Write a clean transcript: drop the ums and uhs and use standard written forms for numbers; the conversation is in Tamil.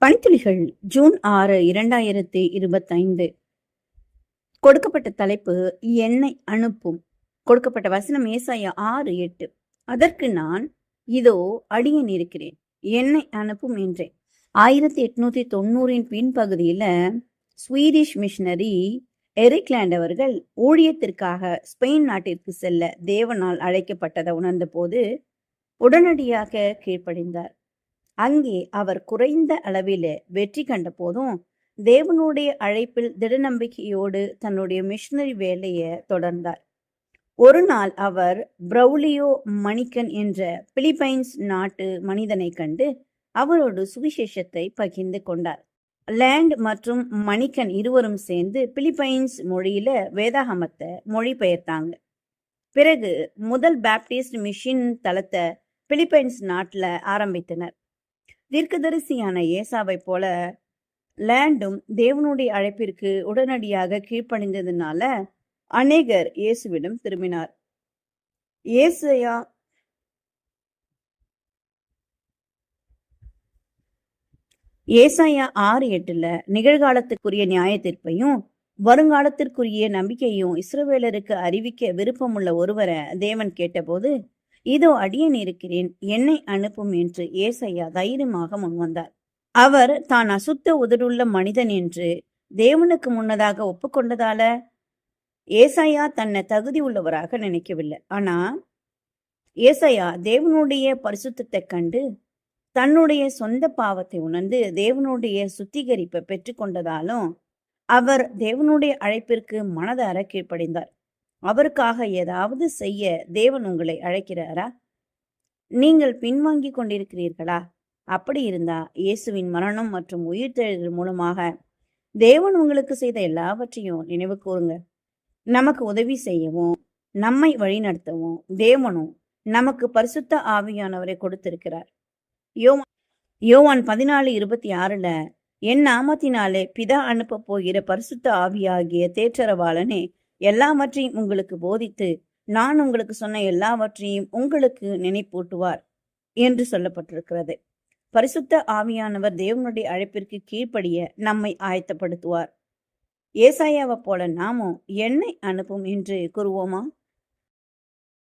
பனித்துளிகள் ஜூன் 6, 2025. கொடுக்கப்பட்ட தலைப்பு என்னை அனுப்பும். கொடுக்கப்பட்ட வசனம் ஏசாயா 6:8. அதற்கு நான், இதோ அடியேன் இருக்கிறேன், என்னை அனுப்பும் என்றேன். 1890 பின்பகுதியில ஸ்வீடிஷ் மிஷனரி எரிக்லாண்ட் அவர்கள் ஊழியத்திற்காக ஸ்பெயின் நாட்டிற்கு செல்ல தேவனால் அழைக்கப்பட்டதை உணர்ந்த போது உடனடியாக கீழ்ப்படிந்தார். அங்கே அவர் குறைந்த அளவில் வெற்றி கண்ட போதும் தேவனுடைய அழைப்பில் திடநம்பிக்கையோடு தன்னுடைய மிஷனரி வேலையை தொடர்ந்தார். ஒரு நாள் அவர் பிரவுலியோ மணிக்கன் என்ற பிலிப்பைன்ஸ் நாட்டு மனிதனை கண்டு அவரோடு சுவிசேஷத்தை பகிர்ந்து கொண்டார். லேண்ட் மற்றும் மணிக்கன் இருவரும் சேர்ந்து பிலிப்பைன்ஸ் மொழியில வேதாகமத்தை மொழிபெயர்த்தாங்க. பிறகு முதல் பேப்டிஸ்ட் மிஷன் தளத்தை பிலிப்பைன்ஸ் நாட்டில் ஆரம்பித்தனர். தீர்க்கதரிசியான ஏசாவை போல லேண்டும் தேவனுடைய அழைப்பிற்கு உடனடியாக கீழ்ப்படிந்ததுனால அநேகர் இயேசுவிடம் திரும்பினார். ஏசாயா 6:8 நிகழ்காலத்துக்குரிய நியாய தீர்ப்பையும் வருங்காலத்திற்குரிய நம்பிக்கையும் இஸ்ரவேலருக்கு அறிவிக்க விருப்பமுள்ள ஒருவரை தேவன் கேட்டபோது, இதோ அடியேன் இருக்கிறேன், என்னை அனுப்பும் என்று ஏசாயா தைரியமாக முன்வந்தார். அவர் தான் அசுத்த உதடுள்ள மனிதன் என்று தேவனுக்கு முன்னதாக ஒப்புக்கொண்டதால ஏசாயா தன்னை தகுதி உள்ளவராக நினைக்கவில்லை. ஆனா ஏசாயா தேவனுடைய பரிசுத்தத்தை கண்டு தன்னுடைய சொந்த பாவத்தை உணர்ந்து தேவனுடைய சுத்திகரிப்பை பெற்றுக்கொண்டதாலும் அவர் தேவனுடைய அழைப்பிற்கு மனதார கீழ்ப்படிந்தார். அவருக்காக ஏதாவது செய்ய தேவன் உங்களை அழைக்கிறாரா? நீங்கள் பின்வாங்கி கொண்டிருக்கிறீர்களா? அப்படி இருந்தா இயேசுவின் மரணம் மற்றும் உயிர்த்தெழுதல் மூலமாக தேவன் உங்களுக்கு செய்த எல்லாவற்றையும் நினைவு கூறுங்க. நமக்கு உதவி செய்யவும் நம்மை வழிநடத்தவும் தேவனும் நமக்கு பரிசுத்த ஆவியானவரை கொடுத்திருக்கிறார். யோவான் 14:26 என் நாமத்தினாலே பிதா அனுப்ப போகிற பரிசுத்த ஆவியாகிய தேற்றரவாளனே எல்லாவற்றையும் உங்களுக்கு போதித்து நான் உங்களுக்கு சொன்ன எல்லாவற்றையும் உங்களுக்கு நினைப்பூட்டுவார் என்று சொல்லப்பட்டிருக்கிறது. பரிசுத்த ஆவியானவர் தேவனுடைய அழைப்பிற்கு கீழ்ப்படிய நம்மை ஆயத்தப்படுத்துவார். ஏசாயாவை போல நாமும் என்னை அனுப்பும் என்று கூறுவோமா?